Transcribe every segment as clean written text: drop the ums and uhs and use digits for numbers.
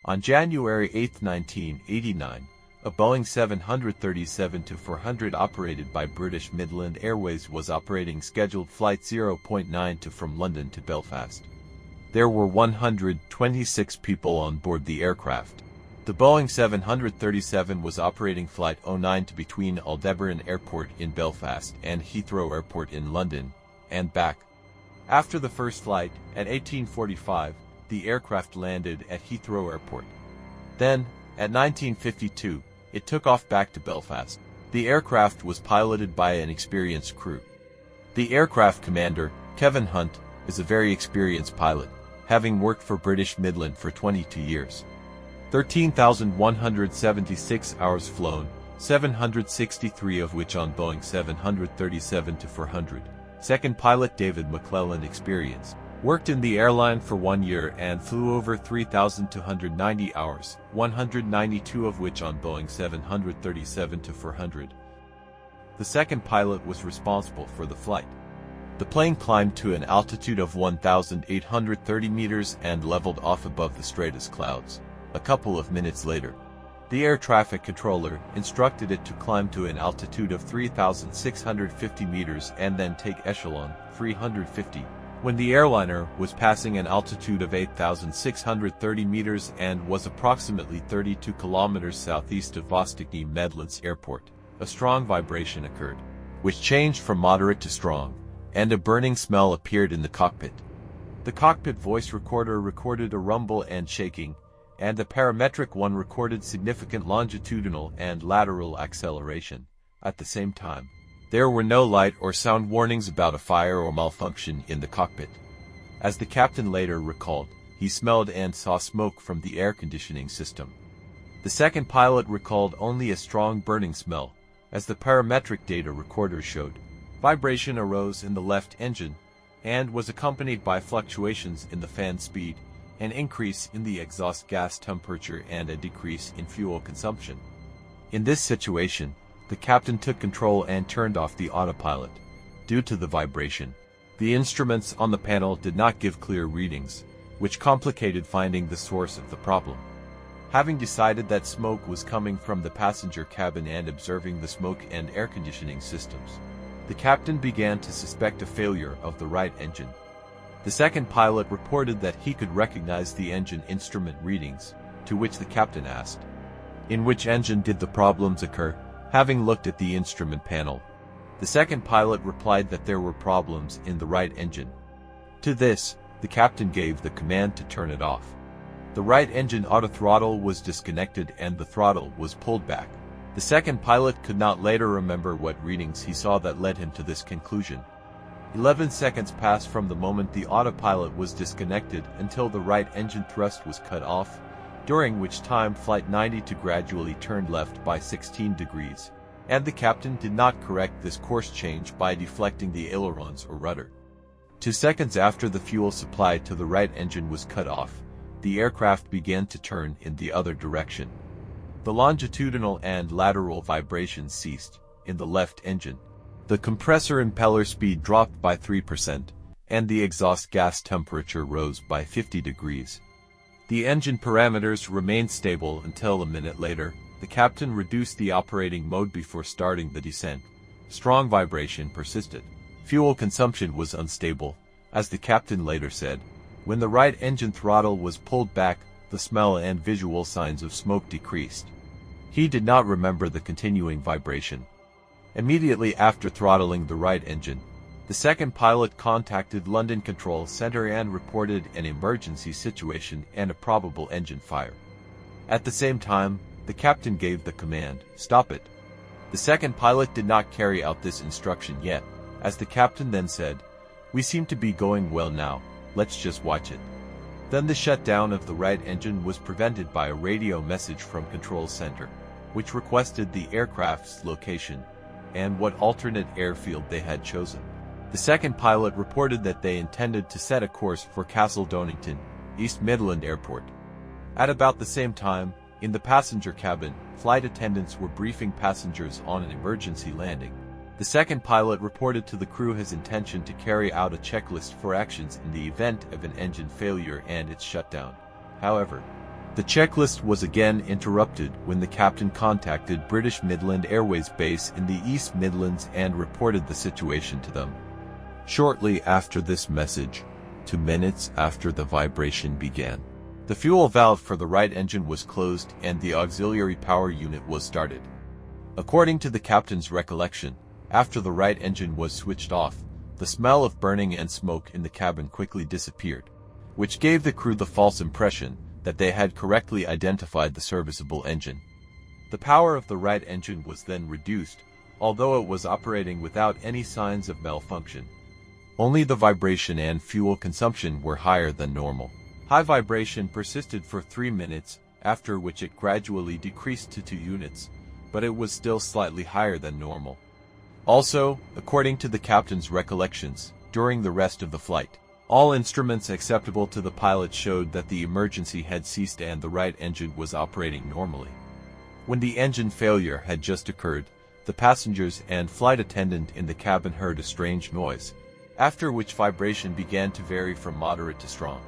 On January 8, 1989, a Boeing 737-400 operated by British Midland Airways was operating scheduled Flight 0.9 from London to Belfast. There were 126 people on board the aircraft. The Boeing 737 was operating Flight 09 between Aldebaran Airport in Belfast and Heathrow Airport in London, and back. After the first flight, at 18:45, the aircraft landed at Heathrow Airport. Then, at 19:52, it took off back to Belfast. The aircraft was piloted by an experienced crew. The aircraft commander, Kevin Hunt, is a very experienced pilot, having worked for British Midland for 22 years. 13,176 hours flown, 763 of which on Boeing 737-400. Second pilot David McClellan, experienced, worked in the airline for 1 year and flew over 3,290 hours, 192 of which on Boeing 737-400. The second pilot was responsible for the flight. The plane climbed to an altitude of 1,830 meters and leveled off above the stratus clouds. A couple of minutes later, the air traffic controller instructed it to climb to an altitude of 3,650 meters and then take echelon 350. When the airliner was passing an altitude of 8,630 meters and was approximately 32 kilometers southeast of Vostokny Medlinsk Airport, a strong vibration occurred, which changed from moderate to strong, and a burning smell appeared in the cockpit. The cockpit voice recorder recorded a rumble and shaking, and the parametric one recorded significant longitudinal and lateral acceleration. At the same time, there were no light or sound warnings about a fire or malfunction in the cockpit. As the captain later recalled, he smelled and saw smoke from the air conditioning system. The second pilot recalled only a strong burning smell, as the parametric data recorder showed. Vibration arose in the left engine, and was accompanied by fluctuations in the fan speed, an increase in the exhaust gas temperature and a decrease in fuel consumption. In this situation, the captain took control and turned off the autopilot. Due to the vibration, the instruments on the panel did not give clear readings, which complicated finding the source of the problem. Having decided that smoke was coming from the passenger cabin and observing the smoke and air conditioning systems, the captain began to suspect a failure of the right engine. The second pilot reported that he could recognize the engine instrument readings, to which the captain asked, "In which engine did the problems occur?" Having looked at the instrument panel, the second pilot replied that there were problems in the right engine. To this, the captain gave the command to turn it off. The right engine autothrottle was disconnected and the throttle was pulled back. The second pilot could not later remember what readings he saw that led him to this conclusion. 11 seconds passed from the moment the autopilot was disconnected until the right engine thrust was cut off, during which time Flight 92 gradually turned left by 16 degrees, and the captain did not correct this course change by deflecting the ailerons or rudder. 2 seconds after the fuel supply to the right engine was cut off, the aircraft began to turn in the other direction. The longitudinal and lateral vibrations ceased in the left engine. The compressor impeller speed dropped by 3%, and the exhaust gas temperature rose by 50 degrees. The engine parameters remained stable until a minute later. The captain reduced the operating mode before starting the descent. Strong vibration persisted. Fuel consumption was unstable, as the captain later said. When the right engine throttle was pulled back, the smell and visual signs of smoke decreased. He did not remember the continuing vibration. Immediately after throttling the right engine, the second pilot contacted London Control Center and reported an emergency situation and a probable engine fire. At the same time, the captain gave the command, "Stop it." The second pilot did not carry out this instruction yet, as the captain then said, "We seem to be going well now, let's just watch it." Then the shutdown of the right engine was prevented by a radio message from Control Center, which requested the aircraft's location and what alternate airfield they had chosen. The second pilot reported that they intended to set a course for Castle Donington, East Midland Airport. At about the same time, in the passenger cabin, flight attendants were briefing passengers on an emergency landing. The second pilot reported to the crew his intention to carry out a checklist for actions in the event of an engine failure and its shutdown. However, The checklist was again interrupted when the captain contacted British Midland Airways base in the East Midlands and reported the situation to them. Shortly after this message, 2 minutes after the vibration began, the fuel valve for the right engine was closed and the auxiliary power unit was started. According to the captain's recollection, after the right engine was switched off, the smell of burning and smoke in the cabin quickly disappeared, which gave the crew the false impression that they had correctly identified the serviceable engine. The power of the right engine was then reduced, although it was operating without any signs of malfunction. Only the vibration and fuel consumption were higher than normal. High vibration persisted for 3 minutes, after which it gradually decreased to 2 units, but it was still slightly higher than normal. Also, according to the captain's recollections, during the rest of the flight, all instruments acceptable to the pilot showed that the emergency had ceased and the right engine was operating normally. When the engine failure had just occurred, the passengers and flight attendant in the cabin heard a strange noise, after which vibration began to vary from moderate to strong.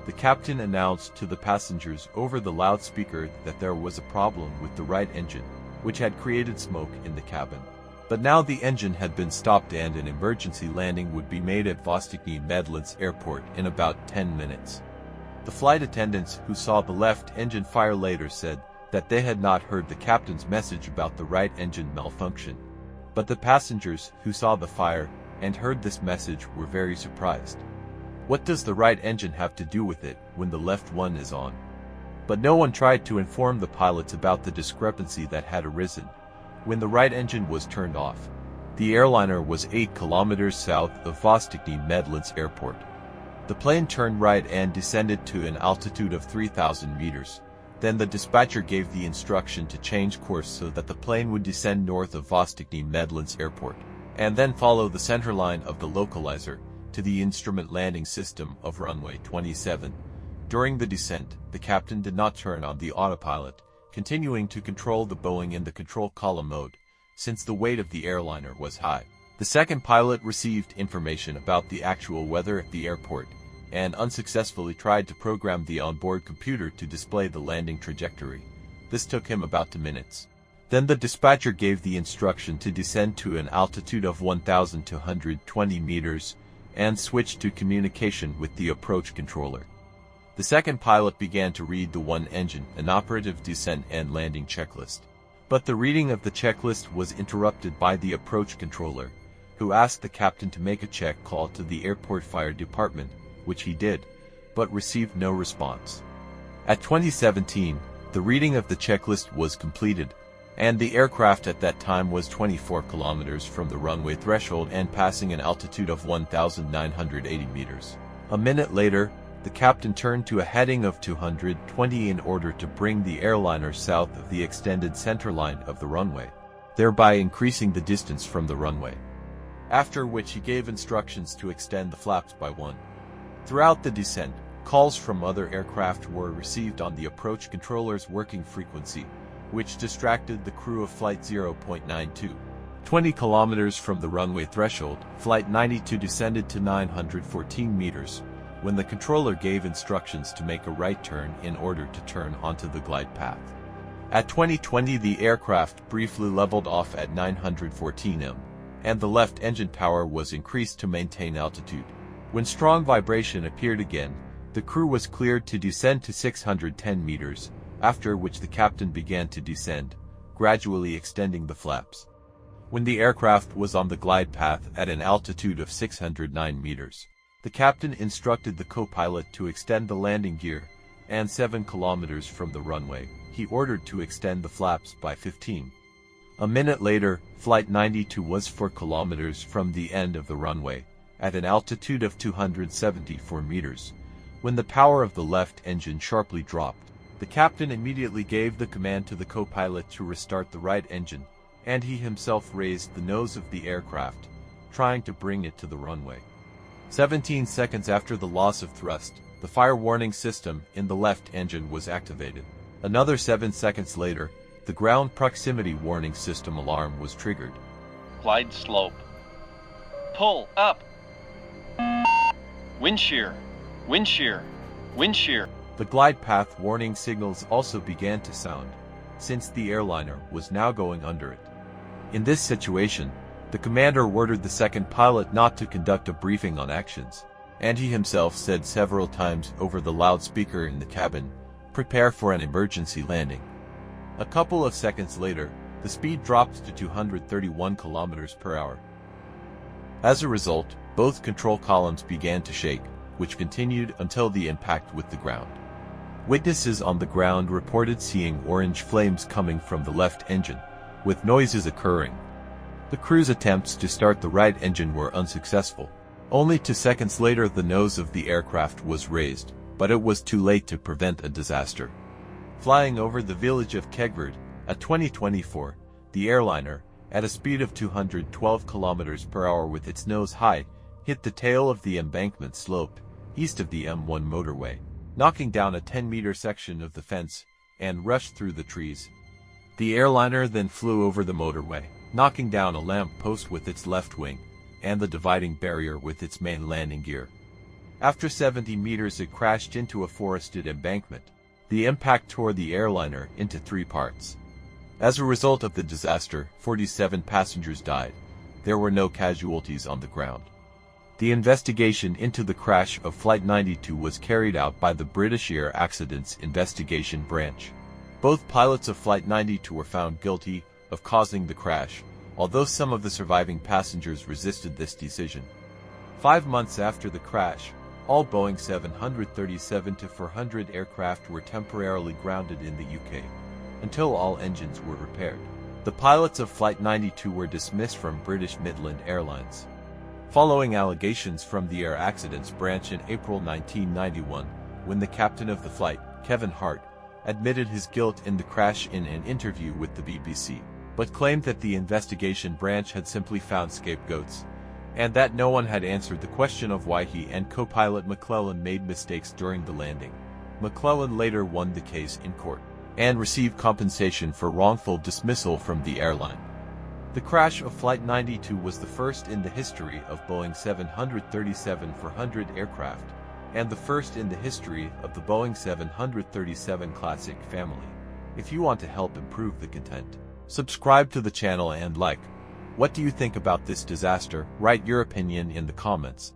The captain announced to the passengers over the loudspeaker that there was a problem with the right engine, which had created smoke in the cabin. But now the engine had been stopped and an emergency landing would be made at Vostokny Medlinsk Airport in about 10 minutes. The flight attendants who saw the left engine fire later said that they had not heard the captain's message about the right engine malfunction. But the passengers who saw the fire and heard this message were very surprised. What does the right engine have to do with it when the left one is on? But no one tried to inform the pilots about the discrepancy that had arisen. When the right engine was turned off, the airliner was 8 kilometers south of Vostokny Medlinsk Airport. The plane turned right and descended to an altitude of 3,000 meters. Then the dispatcher gave the instruction to change course so that the plane would descend north of Vostokny Medlinsk Airport, and then follow the center line of the localizer to the instrument landing system of runway 27. During the descent, the captain did not turn on the autopilot, continuing to control the Boeing in the control column mode, since the weight of the airliner was high. The second pilot received information about the actual weather at the airport, and unsuccessfully tried to program the onboard computer to display the landing trajectory. This took him about 2 minutes. Then the dispatcher gave the instruction to descend to an altitude of 1,220 meters, and switched to communication with the approach controller. The second pilot began to read the one engine, an operative descent and landing checklist. But the reading of the checklist was interrupted by the approach controller, who asked the captain to make a check call to the airport fire department, which he did, but received no response. At 2017, the reading of the checklist was completed, and the aircraft at that time was 24 kilometers from the runway threshold and passing an altitude of 1,980 meters. A minute later, the captain turned to a heading of 220 in order to bring the airliner south of the extended center line of the runway, thereby increasing the distance from the runway. After which he gave instructions to extend the flaps by 1. Throughout the descent, calls from other aircraft were received on the approach controller's working frequency, which distracted the crew of Flight 0.92. 20 kilometers from the runway threshold, Flight 92 descended to 914 meters, when the controller gave instructions to make a right turn in order to turn onto the glide path. At 2020, the aircraft briefly leveled off at 914 m, and the left engine power was increased to maintain altitude. When strong vibration appeared again, the crew was cleared to descend to 610 meters, after which the captain began to descend, gradually extending the flaps. When the aircraft was on the glide path at an altitude of 609 meters, the captain instructed the co-pilot to extend the landing gear, and 7 kilometers from the runway, he ordered to extend the flaps by 15. A minute later, Flight 92 was 4 kilometers from the end of the runway, at an altitude of 274 meters, when the power of the left engine sharply dropped. The captain immediately gave the command to the co-pilot to restart the right engine, and he himself raised the nose of the aircraft, trying to bring it to the runway. 17 seconds after the loss of thrust, the fire warning system in the left engine was activated. Another 7 seconds later, the ground proximity warning system alarm was triggered. Glide slope. Pull up. Wind shear. Wind shear. Wind shear. The glide path warning signals also began to sound, since the airliner was now going under it. In this situation, the commander ordered the second pilot not to conduct a briefing on actions, and he himself said several times over the loudspeaker in the cabin, "Prepare for an emergency landing." A couple of seconds later, the speed dropped to 231 kilometers per hour. As a result, both control columns began to shake, which continued until the impact with the ground. Witnesses on the ground reported seeing orange flames coming from the left engine, with noises occurring. The crew's attempts to start the right engine were unsuccessful. Only 2 seconds later the nose of the aircraft was raised, but it was too late to prevent a disaster. Flying over the village of Kegvard, at 2024, the airliner, at a speed of 212 kilometers per hour with its nose high, hit the tail of the embankment slope, east of the M1 motorway, knocking down a 10-meter section of the fence, and rushed through the trees. The airliner then flew over the motorway, knocking down a lamp post with its left wing, and the dividing barrier with its main landing gear. After 70 meters it crashed into a forested embankment. The impact tore the airliner into 3 parts. As a result of the disaster, 47 passengers died. There were no casualties on the ground. The investigation into the crash of Flight 92 was carried out by the British Air Accidents Investigation Branch. Both pilots of Flight 92 were found guilty of causing the crash, although some of the surviving passengers resisted this decision. 5 months after the crash, all Boeing 737-400 aircraft were temporarily grounded in the UK, until all engines were repaired. The pilots of Flight 92 were dismissed from British Midland Airlines. Following allegations from the Air Accidents Branch in April 1991, when the captain of the flight, Kevin Hart, admitted his guilt in the crash in an interview with the BBC, but claimed that the investigation branch had simply found scapegoats, and that no one had answered the question of why he and co-pilot McClellan made mistakes during the landing. McClellan later won the case in court, and received compensation for wrongful dismissal from the airline. The crash of Flight 92 was the first in the history of Boeing 737-400 aircraft, and the first in the history of the Boeing 737 Classic family. If you want to help improve the content, subscribe to the channel and like. What do you think about this disaster? Write your opinion in the comments.